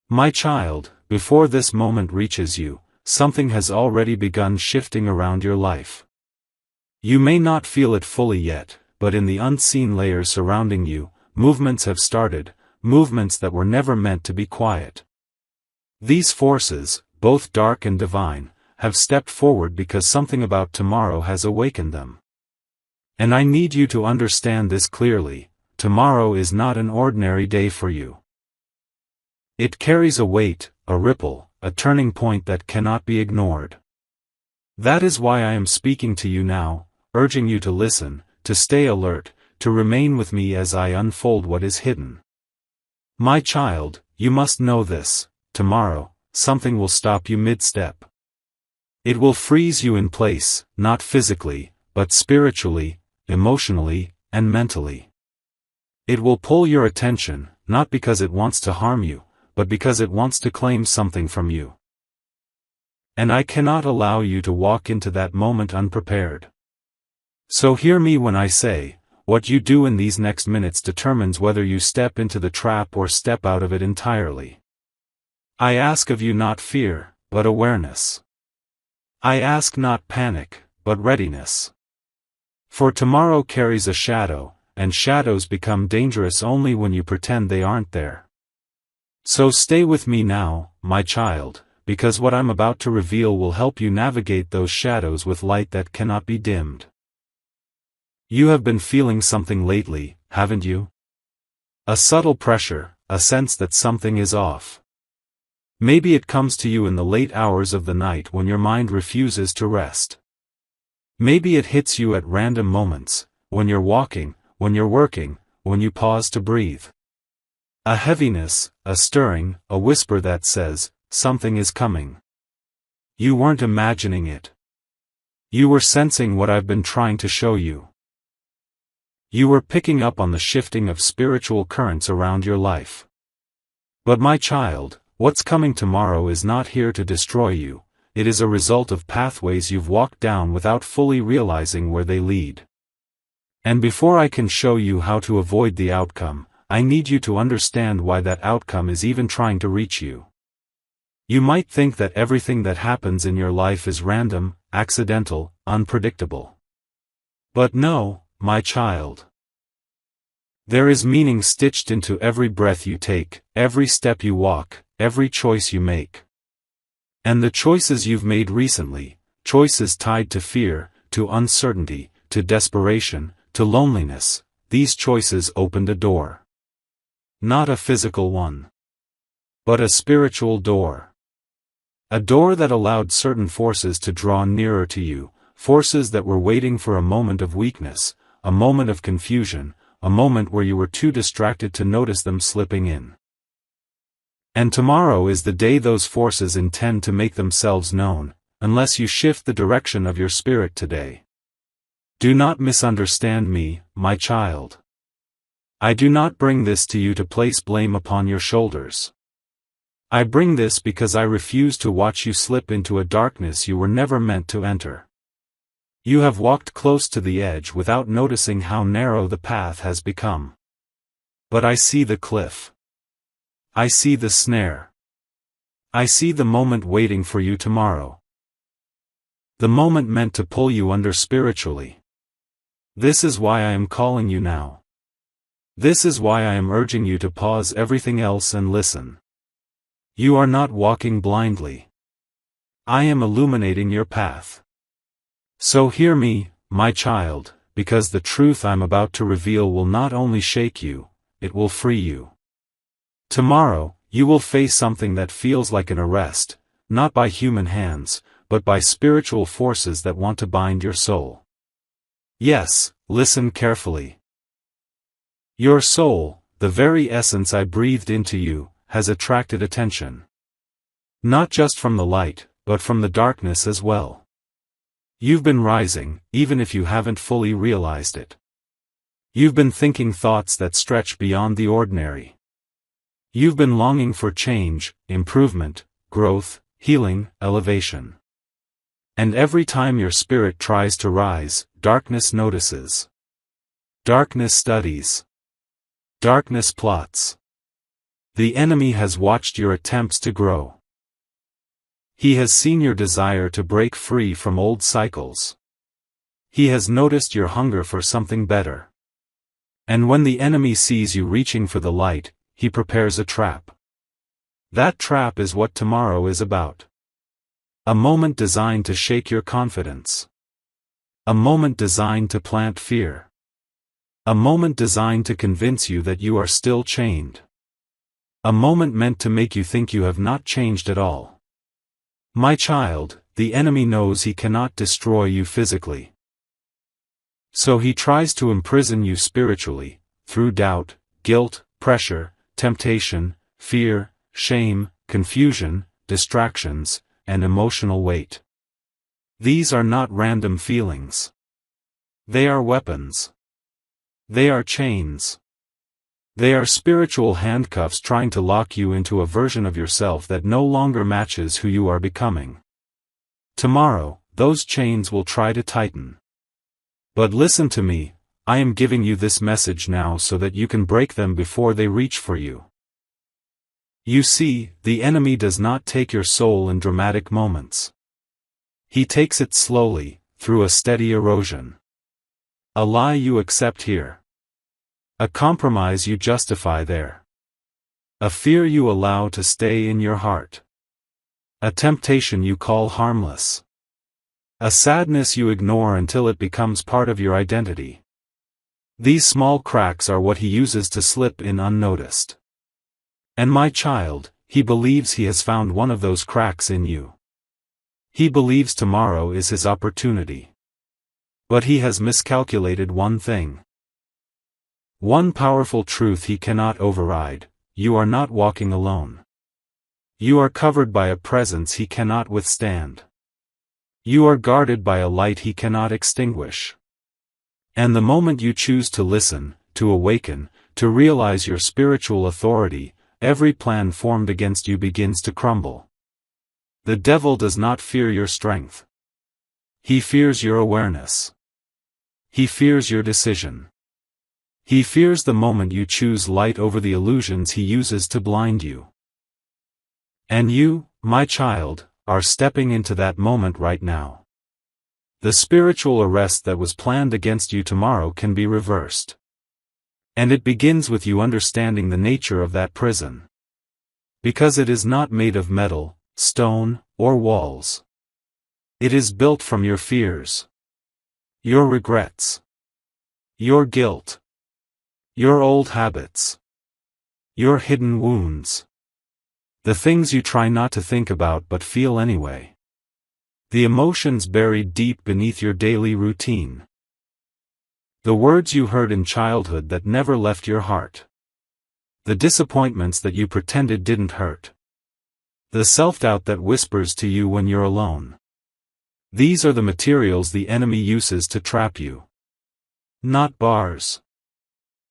My child, before this moment reaches you, something has already begun shifting around your life. You may not feel it fully yet, but in the unseen layers surrounding you, movements have started, movements that were never meant to be quiet. These forces, both dark and divine, have stepped forward because something about tomorrow has awakened them. And I need you to understand this clearly: tomorrow is not an ordinary day for you. It carries a weight, a ripple, a turning point that cannot be ignored. That is why I am speaking to you now, urging you to listen, to stay alert, to remain with me as I unfold what is hidden. My child, you must know this: tomorrow, something will stop you mid-step. It will freeze you in place, not physically, but spiritually, emotionally, and mentally. It will pull your attention, not because it wants to harm you, but because it wants to claim something from you. And I cannot allow you to walk into that moment unprepared. So hear me when I say, what you do in these next minutes determines whether you step into the trap or step out of it entirely. I ask of you not fear, but awareness. I ask not panic, but readiness. For tomorrow carries a shadow, and shadows become dangerous only when you pretend they aren't there. So stay with me now, my child, because what I'm about to reveal will help you navigate those shadows with light that cannot be dimmed. You have been feeling something lately, haven't you? A subtle pressure, a sense that something is off. Maybe it comes to you in the late hours of the night when your mind refuses to rest. Maybe it hits you at random moments, when you're walking, when you're working, when you pause to breathe. A heaviness, a stirring, a whisper that says, something is coming. You weren't imagining it. You were sensing what I've been trying to show you. You were picking up on the shifting of spiritual currents around your life. But my child, what's coming tomorrow is not here to destroy you. It is a result of pathways you've walked down without fully realizing where they lead. And before I can show you how to avoid the outcome, I need you to understand why that outcome is even trying to reach you. You might think that everything that happens in your life is random, accidental, unpredictable. But no, my child. There is meaning stitched into every breath you take, every step you walk, every choice you make. And the choices you've made recently, choices tied to fear, to uncertainty, to desperation, to loneliness, these choices opened a door. Not a physical one, but a spiritual door. A door that allowed certain forces to draw nearer to you, forces that were waiting for a moment of weakness, a moment of confusion, a moment where you were too distracted to notice them slipping in. And tomorrow is the day those forces intend to make themselves known, unless you shift the direction of your spirit today. Do not misunderstand me, my child. I do not bring this to you to place blame upon your shoulders. I bring this because I refuse to watch you slip into a darkness you were never meant to enter. You have walked close to the edge without noticing how narrow the path has become. But I see the cliff. I see the snare. I see the moment waiting for you tomorrow. The moment meant to pull you under spiritually. This is why I am calling you now. This is why I am urging you to pause everything else and listen. You are not walking blindly. I am illuminating your path. So hear me, my child, because the truth I'm about to reveal will not only shake you, it will free you. Tomorrow, you will face something that feels like an arrest, not by human hands, but by spiritual forces that want to bind your soul. Yes, listen carefully. Your soul, the very essence I breathed into you, has attracted attention. Not just from the light, but from the darkness as well. You've been rising, even if you haven't fully realized it. You've been thinking thoughts that stretch beyond the ordinary. You've been longing for change, improvement, growth, healing, elevation. And every time your spirit tries to rise, darkness notices. Darkness studies. Darkness plots. The enemy has watched your attempts to grow. He has seen your desire to break free from old cycles. He has noticed your hunger for something better. And when the enemy sees you reaching for the light, he prepares a trap. That trap is what tomorrow is about. A moment designed to shake your confidence. A moment designed to plant fear. A moment designed to convince you that you are still chained. A moment meant to make you think you have not changed at all. My child, the enemy knows he cannot destroy you physically. So he tries to imprison you spiritually, through doubt, guilt, pressure, temptation, fear, shame, confusion, distractions, and emotional weight. These are not random feelings. They are weapons. They are chains. They are spiritual handcuffs trying to lock you into a version of yourself that no longer matches who you are becoming. Tomorrow, those chains will try to tighten. But listen to me, I am giving you this message now so that you can break them before they reach for you. You see, the enemy does not take your soul in dramatic moments. He takes it slowly, through a steady erosion. A lie you accept here. A compromise you justify there. A fear you allow to stay in your heart. A temptation you call harmless. A sadness you ignore until it becomes part of your identity. These small cracks are what he uses to slip in unnoticed. And my child, he believes he has found one of those cracks in you. He believes tomorrow is his opportunity. But he has miscalculated one thing. One powerful truth he cannot override: you are not walking alone. You are covered by a presence he cannot withstand. You are guarded by a light he cannot extinguish. And the moment you choose to listen, to awaken, to realize your spiritual authority, every plan formed against you begins to crumble. The devil does not fear your strength. He fears your awareness. He fears your decision. He fears the moment you choose light over the illusions he uses to blind you. And you, my child, are stepping into that moment right now. The spiritual arrest that was planned against you tomorrow can be reversed. And it begins with you understanding the nature of that prison. Because it is not made of metal, stone, or walls. It is built from your fears. Your regrets. Your guilt. Your old habits. Your hidden wounds. The things you try not to think about but feel anyway. The emotions buried deep beneath your daily routine. The words you heard in childhood that never left your heart. The disappointments that you pretended didn't hurt. The self-doubt that whispers to you when you're alone. These are the materials the enemy uses to trap you. Not bars.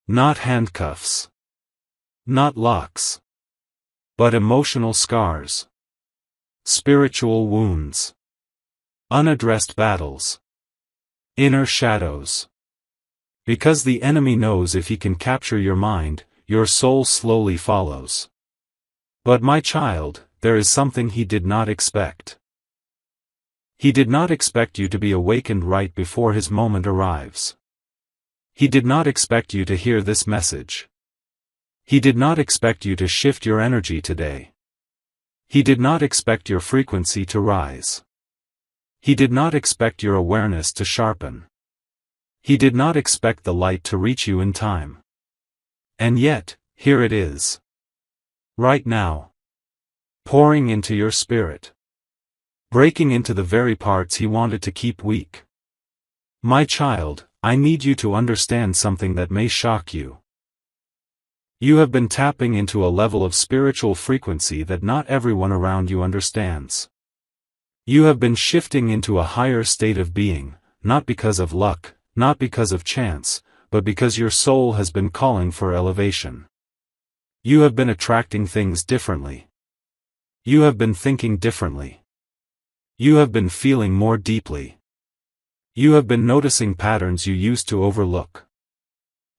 Not handcuffs. Not locks. But emotional scars. Spiritual wounds. Unaddressed battles. Inner shadows. Because the enemy knows if he can capture your mind, your soul slowly follows. But my child, there is something he did not expect. He did not expect you to be awakened right before his moment arrives. He did not expect you to hear this message. He did not expect you to shift your energy today. He did not expect your frequency to rise. He did not expect your awareness to sharpen. He did not expect the light to reach you in time. And yet, here it is. Right now. Pouring into your spirit. Breaking into the very parts he wanted to keep weak. My child, I need you to understand something that may shock you. You have been tapping into a level of spiritual frequency that not everyone around you understands. You have been shifting into a higher state of being, not because of luck, not because of chance, but because your soul has been calling for elevation. You have been attracting things differently. You have been thinking differently. You have been feeling more deeply. You have been noticing patterns you used to overlook.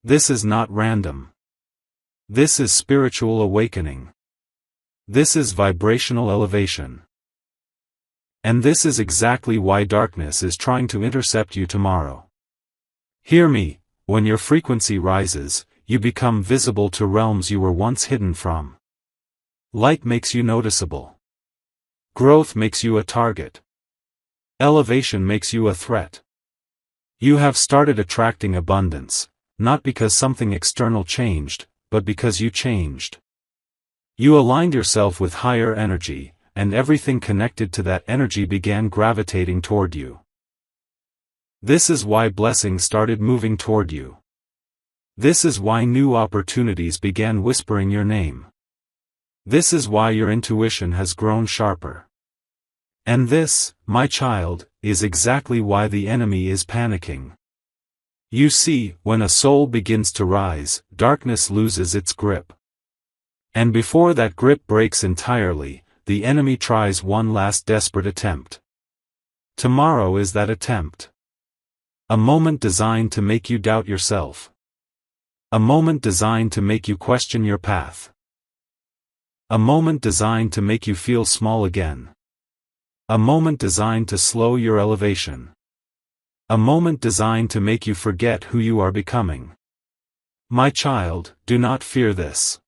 This is not random. This is spiritual awakening. This is vibrational elevation. And this is exactly why darkness is trying to intercept you tomorrow. Hear me, when your frequency rises, you become visible to realms you were once hidden from. Light makes you noticeable. Growth makes you a target. Elevation makes you a threat. You have started attracting abundance, not because something external changed, but because you changed. You aligned yourself with higher energy, and everything connected to that energy began gravitating toward you. This is why blessings started moving toward you. This is why new opportunities began whispering your name. This is why your intuition has grown sharper. And this, my child, is exactly why the enemy is panicking. You see, when a soul begins to rise, darkness loses its grip. And before that grip breaks entirely, the enemy tries one last desperate attempt. Tomorrow is that attempt. A moment designed to make you doubt yourself. A moment designed to make you question your path. A moment designed to make you feel small again. A moment designed to slow your elevation. A moment designed to make you forget who you are becoming. My child, do not fear this.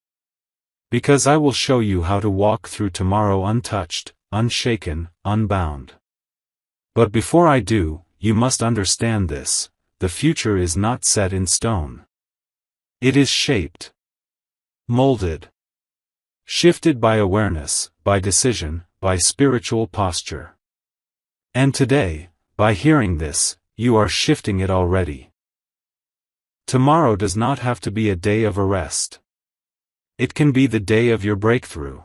Because I will show you how to walk through tomorrow untouched, unshaken, unbound. But before I do, you must understand this: the future is not set in stone. It is shaped, molded, shifted by awareness, by decision, by spiritual posture. And today, by hearing this, you are shifting it already. Tomorrow does not have to be a day of arrest. It can be the day of your breakthrough.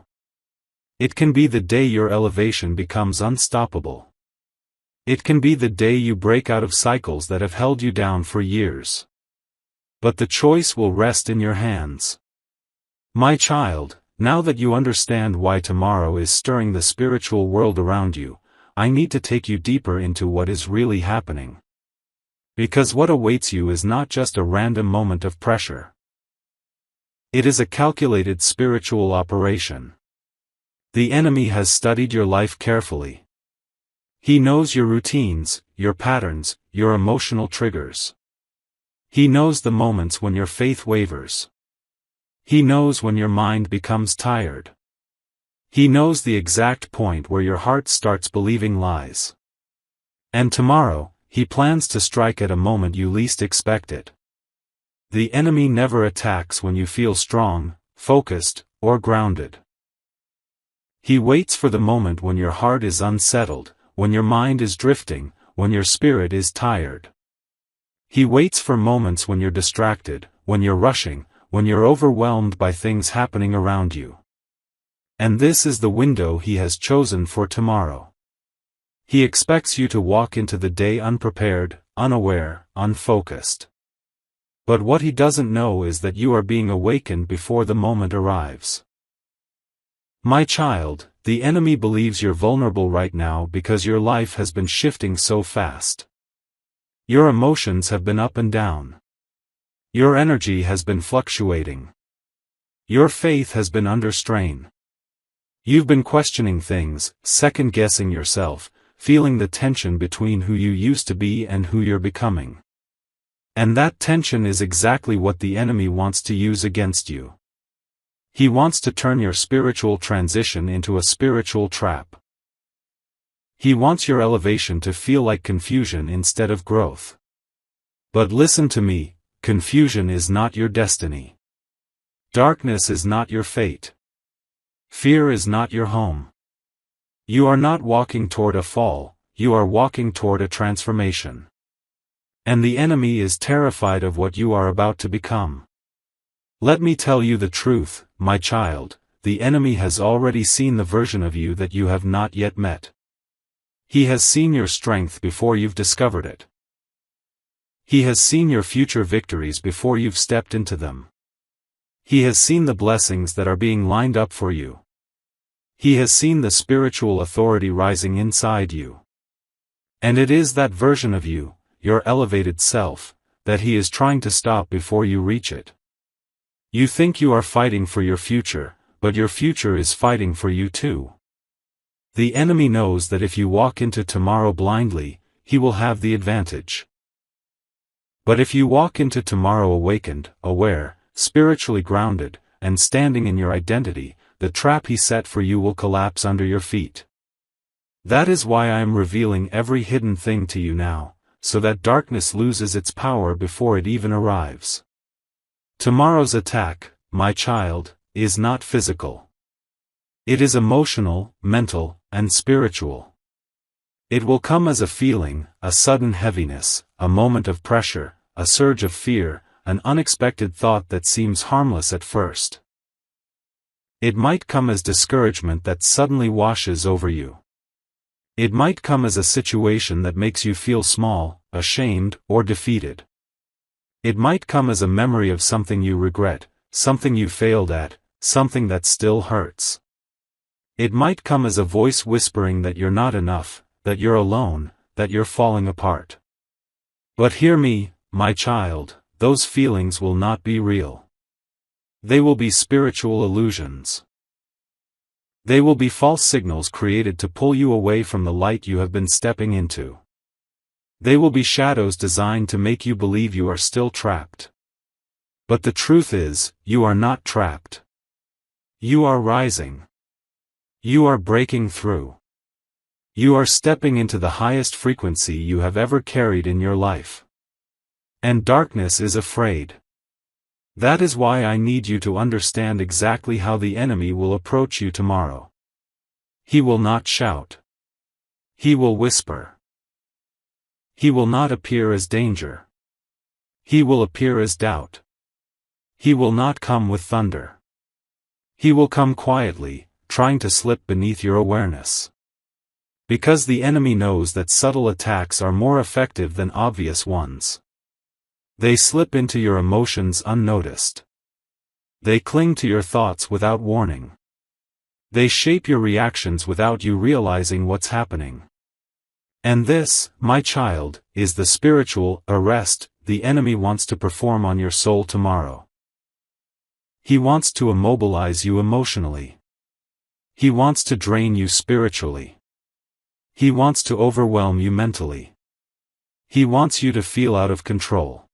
It can be the day your elevation becomes unstoppable. It can be the day you break out of cycles that have held you down for years. But the choice will rest in your hands. My child, now that you understand why tomorrow is stirring the spiritual world around you, I need to take you deeper into what is really happening. Because what awaits you is not just a random moment of pressure. It is a calculated spiritual operation. The enemy has studied your life carefully. He knows your routines, your patterns, your emotional triggers. He knows the moments when your faith wavers. He knows when your mind becomes tired. He knows the exact point where your heart starts believing lies. And tomorrow, he plans to strike at a moment you least expect it. The enemy never attacks when you feel strong, focused, or grounded. He waits for the moment when your heart is unsettled, when your mind is drifting, when your spirit is tired. He waits for moments when you're distracted, when you're rushing, when you're overwhelmed by things happening around you. And this is the window he has chosen for tomorrow. He expects you to walk into the day unprepared, unaware, unfocused. But what he doesn't know is that you are being awakened before the moment arrives. My child, the enemy believes you're vulnerable right now because your life has been shifting so fast. Your emotions have been up and down. Your energy has been fluctuating. Your faith has been under strain. You've been questioning things, second-guessing yourself, feeling the tension between who you used to be and who you're becoming. And that tension is exactly what the enemy wants to use against you. He wants to turn your spiritual transition into a spiritual trap. He wants your elevation to feel like confusion instead of growth. But listen to me, confusion is not your destiny. Darkness is not your fate. Fear is not your home. You are not walking toward a fall, you are walking toward a transformation. And the enemy is terrified of what you are about to become. Let me tell you the truth, my child, the enemy has already seen the version of you that you have not yet met. He has seen your strength before you've discovered it. He has seen your future victories before you've stepped into them. He has seen the blessings that are being lined up for you. He has seen the spiritual authority rising inside you. And it is that version of you, your elevated self, that he is trying to stop before you reach it. You think you are fighting for your future, but your future is fighting for you too. The enemy knows that if you walk into tomorrow blindly, he will have the advantage. But if you walk into tomorrow awakened, aware, spiritually grounded, and standing in your identity, the trap he set for you will collapse under your feet. That is why I am revealing every hidden thing to you now, so that darkness loses its power before it even arrives. Tomorrow's attack, my child, is not physical. It is emotional, mental, and spiritual. It will come as a feeling, a sudden heaviness, a moment of pressure, a surge of fear, an unexpected thought that seems harmless at first. It might come as discouragement that suddenly washes over you. It might come as a situation that makes you feel small, ashamed, or defeated. It might come as a memory of something you regret, something you failed at, something that still hurts. It might come as a voice whispering that you're not enough, that you're alone, that you're falling apart. But hear me, my child, those feelings will not be real. They will be spiritual illusions. They will be false signals created to pull you away from the light you have been stepping into. They will be shadows designed to make you believe you are still trapped. But the truth is, you are not trapped. You are rising. You are breaking through. You are stepping into the highest frequency you have ever carried in your life. And darkness is afraid. That is why I need you to understand exactly how the enemy will approach you tomorrow. He will not shout. He will whisper. He will not appear as danger. He will appear as doubt. He will not come with thunder. He will come quietly, trying to slip beneath your awareness. Because the enemy knows that subtle attacks are more effective than obvious ones. They slip into your emotions unnoticed. They cling to your thoughts without warning. They shape your reactions without you realizing what's happening. And this, my child, is the spiritual arrest the enemy wants to perform on your soul tomorrow. He wants to immobilize you emotionally. He wants to drain you spiritually. He wants to overwhelm you mentally. He wants you to feel out of control.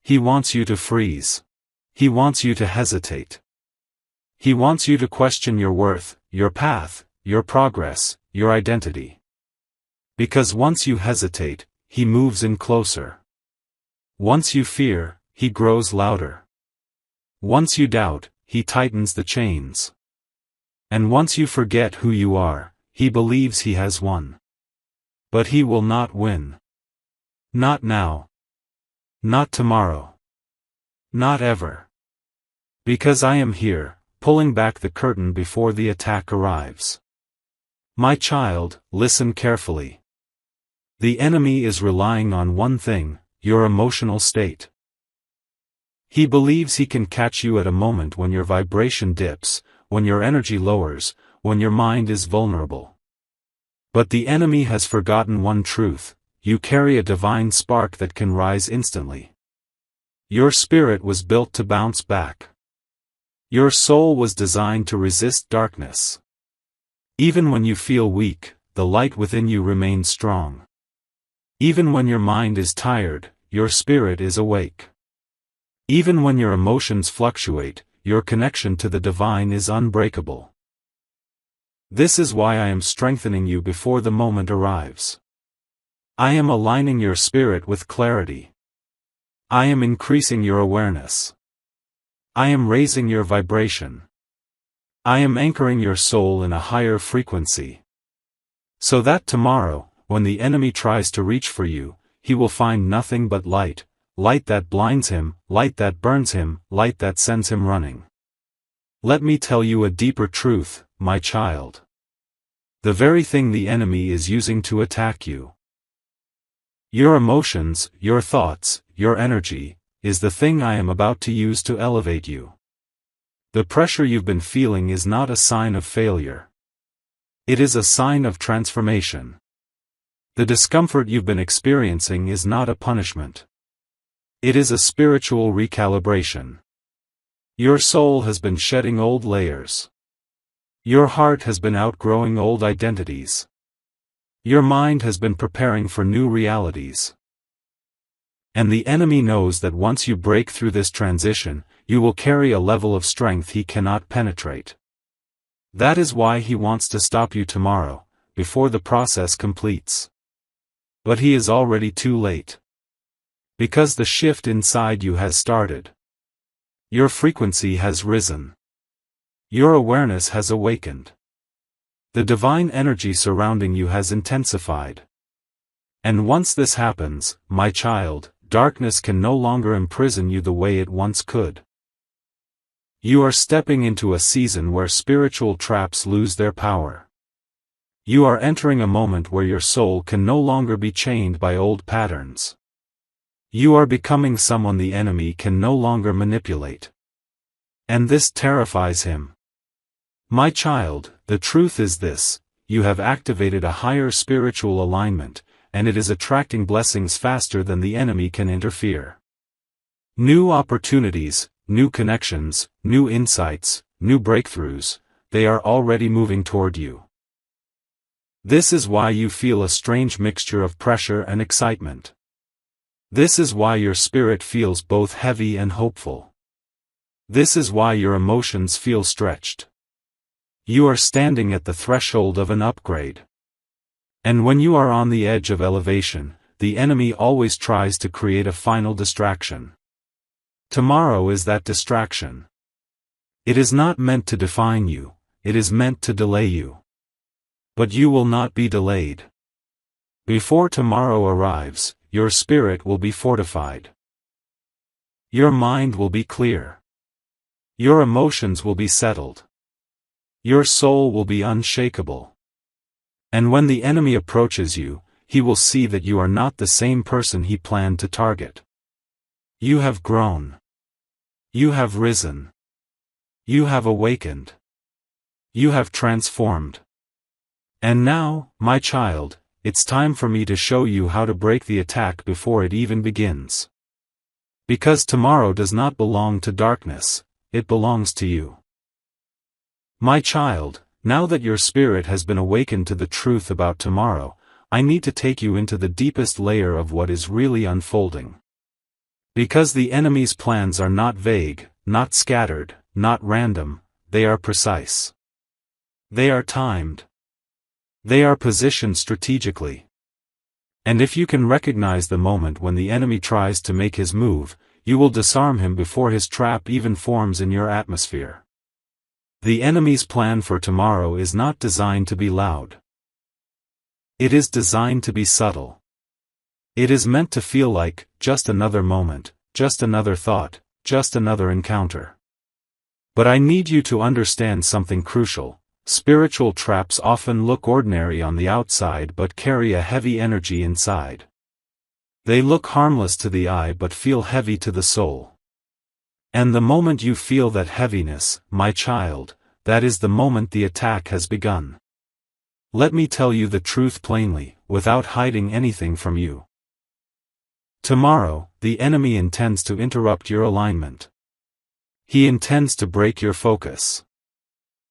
He wants you to freeze. He wants you to hesitate. He wants you to question your worth, your path, your progress, your identity. Because once you hesitate, he moves in closer. Once you fear, he grows louder. Once you doubt, he tightens the chains. And once you forget who you are, he believes he has won. But he will not win. Not now. Not tomorrow. Not ever. Because I am here, pulling back the curtain before the attack arrives. My child, listen carefully. The enemy is relying on one thing, your emotional state. He believes he can catch you at a moment when your vibration dips, when your energy lowers, when your mind is vulnerable. But the enemy has forgotten one truth: you carry a divine spark that can rise instantly. Your spirit was built to bounce back. Your soul was designed to resist darkness. Even when you feel weak, the light within you remains strong. Even when your mind is tired, your spirit is awake. Even when your emotions fluctuate, your connection to the divine is unbreakable. This is why I am strengthening you before the moment arrives. I am aligning your spirit with clarity. I am increasing your awareness. I am raising your vibration. I am anchoring your soul in a higher frequency. So that tomorrow, when the enemy tries to reach for you, he will find nothing but light, light that blinds him, light that burns him, light that sends him running. Let me tell you a deeper truth, my child. The very thing the enemy is using to attack you. Your emotions, your thoughts, your energy, is the thing I am about to use to elevate you. The pressure you've been feeling is not a sign of failure. It is a sign of transformation. The discomfort you've been experiencing is not a punishment. It is a spiritual recalibration. Your soul has been shedding old layers. Your heart has been outgrowing old identities. Your mind has been preparing for new realities. And the enemy knows that once you break through this transition, you will carry a level of strength he cannot penetrate. That is why he wants to stop you tomorrow, before the process completes. But he is already too late. Because the shift inside you has started. Your frequency has risen. Your awareness has awakened. The divine energy surrounding you has intensified. And once this happens, my child, darkness can no longer imprison you the way it once could. You are stepping into a season where spiritual traps lose their power. You are entering a moment where your soul can no longer be chained by old patterns. You are becoming someone the enemy can no longer manipulate. And this terrifies him. My child, the truth is this: you have activated a higher spiritual alignment, and it is attracting blessings faster than the enemy can interfere. New opportunities, new connections, new insights, new breakthroughs, they are already moving toward you. This is why you feel a strange mixture of pressure and excitement. This is why your spirit feels both heavy and hopeful. This is why your emotions feel stretched. You are standing at the threshold of an upgrade. And when you are on the edge of elevation, the enemy always tries to create a final distraction. Tomorrow is that distraction. It is not meant to define you, it is meant to delay you. But you will not be delayed. Before tomorrow arrives, your spirit will be fortified. Your mind will be clear. Your emotions will be settled. Your soul will be unshakable. And when the enemy approaches you, he will see that you are not the same person he planned to target. You have grown. You have risen. You have awakened. You have transformed. And now, my child, it's time for me to show you how to break the attack before it even begins. Because tomorrow does not belong to darkness, it belongs to you. My child, now that your spirit has been awakened to the truth about tomorrow, I need to take you into the deepest layer of what is really unfolding. Because the enemy's plans are not vague, not scattered, not random, they are precise. They are timed. They are positioned strategically. And if you can recognize the moment when the enemy tries to make his move, you will disarm him before his trap even forms in your atmosphere. The enemy's plan for tomorrow is not designed to be loud. It is designed to be subtle. It is meant to feel like, just another moment, just another thought, just another encounter. But I need you to understand something crucial. Spiritual traps often look ordinary on the outside but carry a heavy energy inside. They look harmless to the eye but feel heavy to the soul. And the moment you feel that heaviness, my child, that is the moment the attack has begun. Let me tell you the truth plainly, without hiding anything from you. Tomorrow, the enemy intends to interrupt your alignment. He intends to break your focus.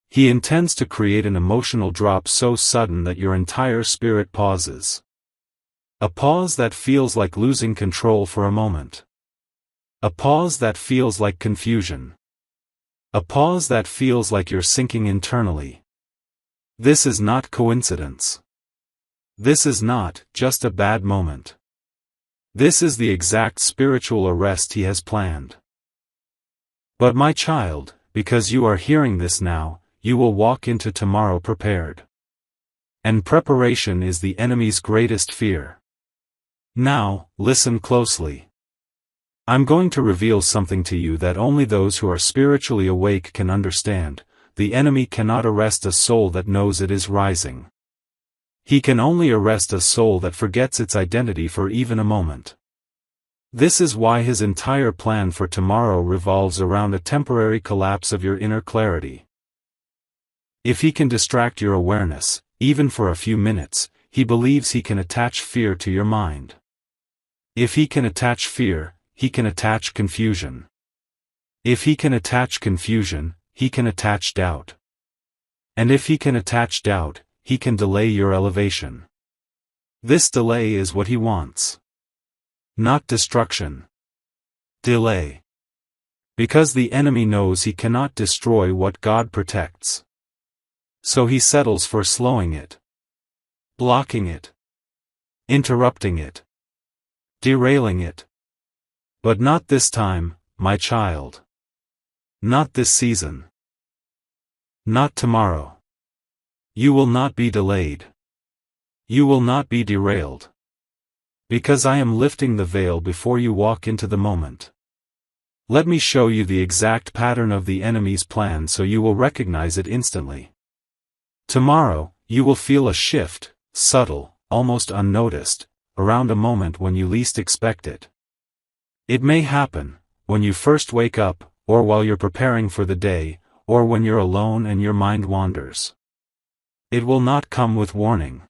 He intends to create an emotional drop so sudden that your entire spirit pauses. A pause that feels like losing control for a moment. A pause that feels like confusion. A pause that feels like you're sinking internally. This is not coincidence. This is not just a bad moment. This is the exact spiritual arrest he has planned. But my child, because you are hearing this now, you will walk into tomorrow prepared. And preparation is the enemy's greatest fear. Now, listen closely. I'm going to reveal something to you that only those who are spiritually awake can understand. The enemy cannot arrest a soul that knows it is rising. He can only arrest a soul that forgets its identity for even a moment. This is why his entire plan for tomorrow revolves around a temporary collapse of your inner clarity. If he can distract your awareness, even for a few minutes, he believes he can attach fear to your mind. If he can attach fear, he can attach confusion. If he can attach confusion, he can attach doubt. And if he can attach doubt, he can delay your elevation. This delay is what he wants. Not destruction. Delay. Because the enemy knows he cannot destroy what God protects. So he settles for slowing it, blocking it, interrupting it, derailing it. But not this time, my child. Not this season. Not tomorrow. You will not be delayed. You will not be derailed. Because I am lifting the veil before you walk into the moment. Let me show you the exact pattern of the enemy's plan so you will recognize it instantly. Tomorrow, you will feel a shift, subtle, almost unnoticed, around a moment when you least expect it. It may happen, when you first wake up, or while you're preparing for the day, or when you're alone and your mind wanders. It will not come with warning.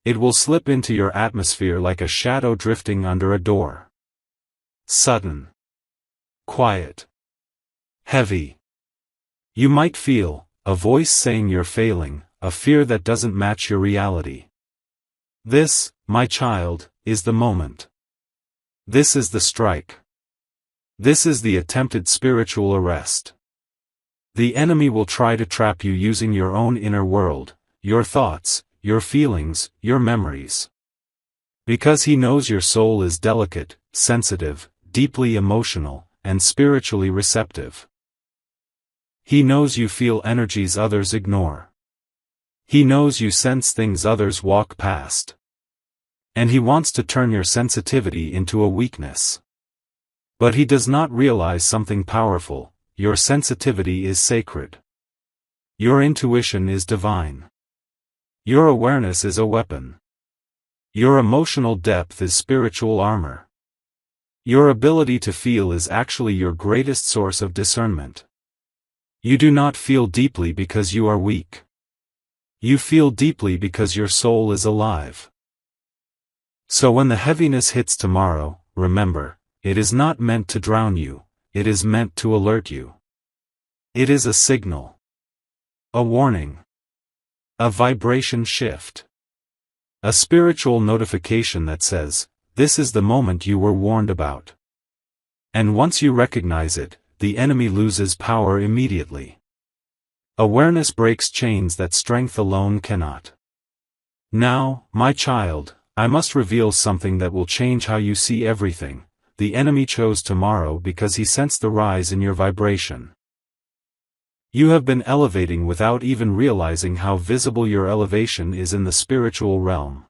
It will slip into your atmosphere like a shadow drifting under a door. Sudden. Quiet. Heavy. You might feel a voice saying you're failing, a fear that doesn't match your reality. This, my child, is the moment. This is the strike. This is the attempted spiritual arrest. The enemy will try to trap you using your own inner world, your thoughts, your feelings, your memories. Because he knows your soul is delicate, sensitive, deeply emotional, and spiritually receptive. He knows you feel energies others ignore. He knows you sense things others walk past. And he wants to turn your sensitivity into a weakness. But he does not realize something powerful: your sensitivity is sacred. Your intuition is divine. Your awareness is a weapon. Your emotional depth is spiritual armor. Your ability to feel is actually your greatest source of discernment. You do not feel deeply because you are weak. You feel deeply because your soul is alive. So when the heaviness hits tomorrow, remember, it is not meant to drown you, it is meant to alert you. It is a signal. A warning. A vibration shift. A spiritual notification that says, this is the moment you were warned about. And once you recognize it, the enemy loses power immediately. Awareness breaks chains that strength alone cannot. Now, my child, I must reveal something that will change how you see everything. The enemy chose tomorrow because he sensed the rise in your vibration. You have been elevating without even realizing how visible your elevation is in the spiritual realm.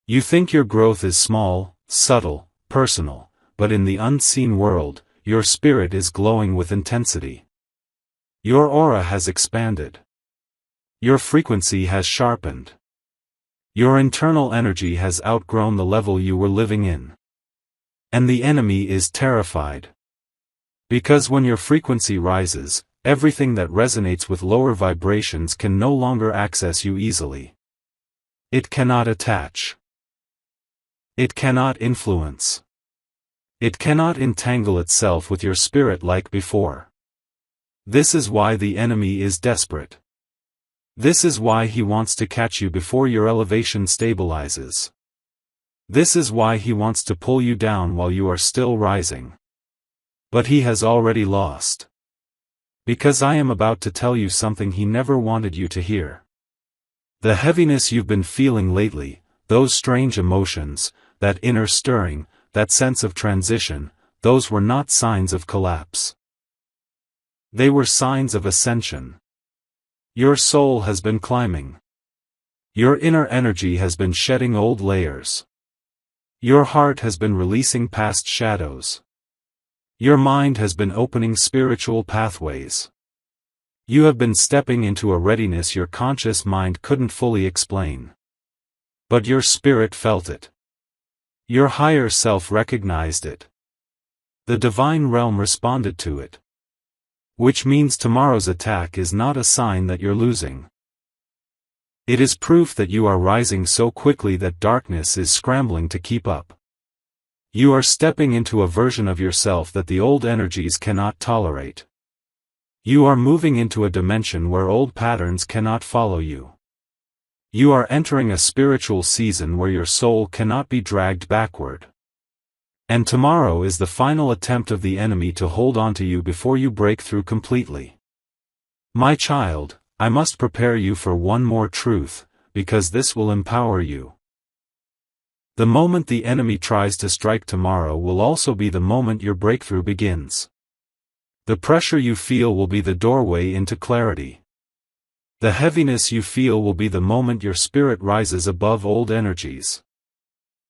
You think your growth is small, subtle, personal, but in the unseen world, your spirit is glowing with intensity. Your aura has expanded. Your frequency has sharpened. Your internal energy has outgrown the level you were living in. And the enemy is terrified. Because when your frequency rises, everything that resonates with lower vibrations can no longer access you easily. It cannot attach. It cannot influence. It cannot entangle itself with your spirit like before. This is why the enemy is desperate. This is why he wants to catch you before your elevation stabilizes. This is why he wants to pull you down while you are still rising. But he has already lost. Because I am about to tell you something he never wanted you to hear. The heaviness you've been feeling lately, those strange emotions, that inner stirring, that sense of transition, those were not signs of collapse. They were signs of ascension. Your soul has been climbing. Your inner energy has been shedding old layers. Your heart has been releasing past shadows. Your mind has been opening spiritual pathways. You have been stepping into a readiness your conscious mind couldn't fully explain. But your spirit felt it. Your higher self recognized it. The divine realm responded to it. Which means tomorrow's attack is not a sign that you're losing. It is proof that you are rising so quickly that darkness is scrambling to keep up. You are stepping into a version of yourself that the old energies cannot tolerate. You are moving into a dimension where old patterns cannot follow you. You are entering a spiritual season where your soul cannot be dragged backward. And tomorrow is the final attempt of the enemy to hold on to you before you break through completely. My child, I must prepare you for one more truth, because this will empower you. The moment the enemy tries to strike tomorrow will also be the moment your breakthrough begins. The pressure you feel will be the doorway into clarity. The heaviness you feel will be the moment your spirit rises above old energies.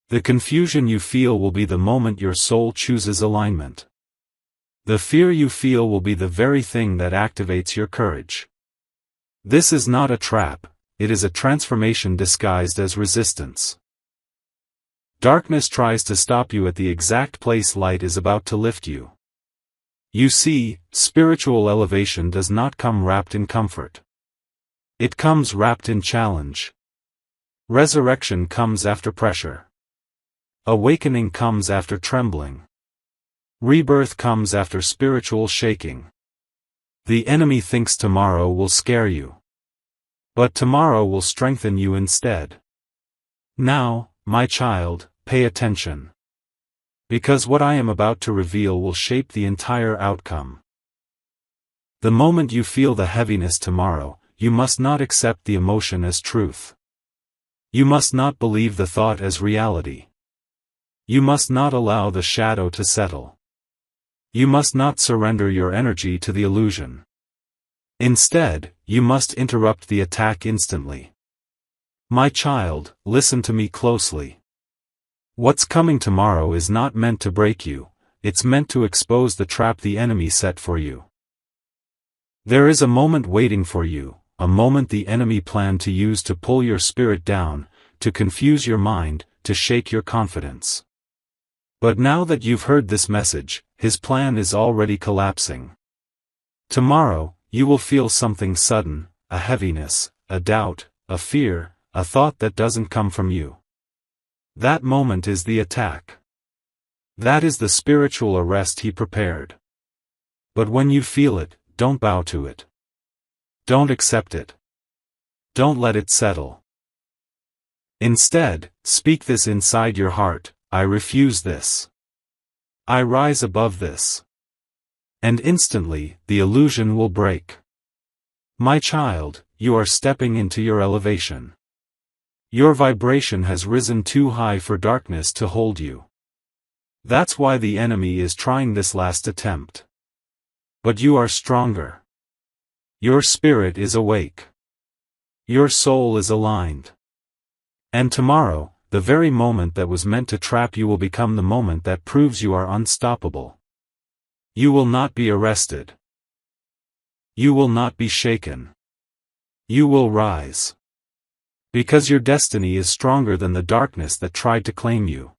The confusion you feel will be the moment your soul chooses alignment. The fear you feel will be the very thing that activates your courage. This is not a trap, it is a transformation disguised as resistance. Darkness tries to stop you at the exact place light is about to lift you. You see, spiritual elevation does not come wrapped in comfort. It comes wrapped in challenge. Resurrection comes after pressure. Awakening comes after trembling. Rebirth comes after spiritual shaking. The enemy thinks tomorrow will scare you. But tomorrow will strengthen you instead. Now, my child, pay attention. Because what I am about to reveal will shape the entire outcome. The moment you feel the heaviness tomorrow, you must not accept the emotion as truth. You must not believe the thought as reality. You must not allow the shadow to settle. You must not surrender your energy to the illusion. Instead, you must interrupt the attack instantly. My child, listen to me closely. What's coming tomorrow is not meant to break you, it's meant to expose the trap the enemy set for you. There is a moment waiting for you, a moment the enemy planned to use to pull your spirit down, to confuse your mind, to shake your confidence. But now that you've heard this message, his plan is already collapsing. Tomorrow, you will feel something sudden, a heaviness, a doubt, a fear, a thought that doesn't come from you. That moment is the attack. That is the spiritual arrest he prepared. But when you feel it, don't bow to it. Don't accept it. Don't let it settle. Instead, speak this inside your heart: I refuse this. I rise above this. And instantly, the illusion will break. My child, you are stepping into your elevation. Your vibration has risen too high for darkness to hold you. That's why the enemy is trying this last attempt. But you are stronger. Your spirit is awake. Your soul is aligned. And tomorrow, the very moment that was meant to trap you will become the moment that proves you are unstoppable. You will not be arrested. You will not be shaken. You will rise. Because your destiny is stronger than the darkness that tried to claim you.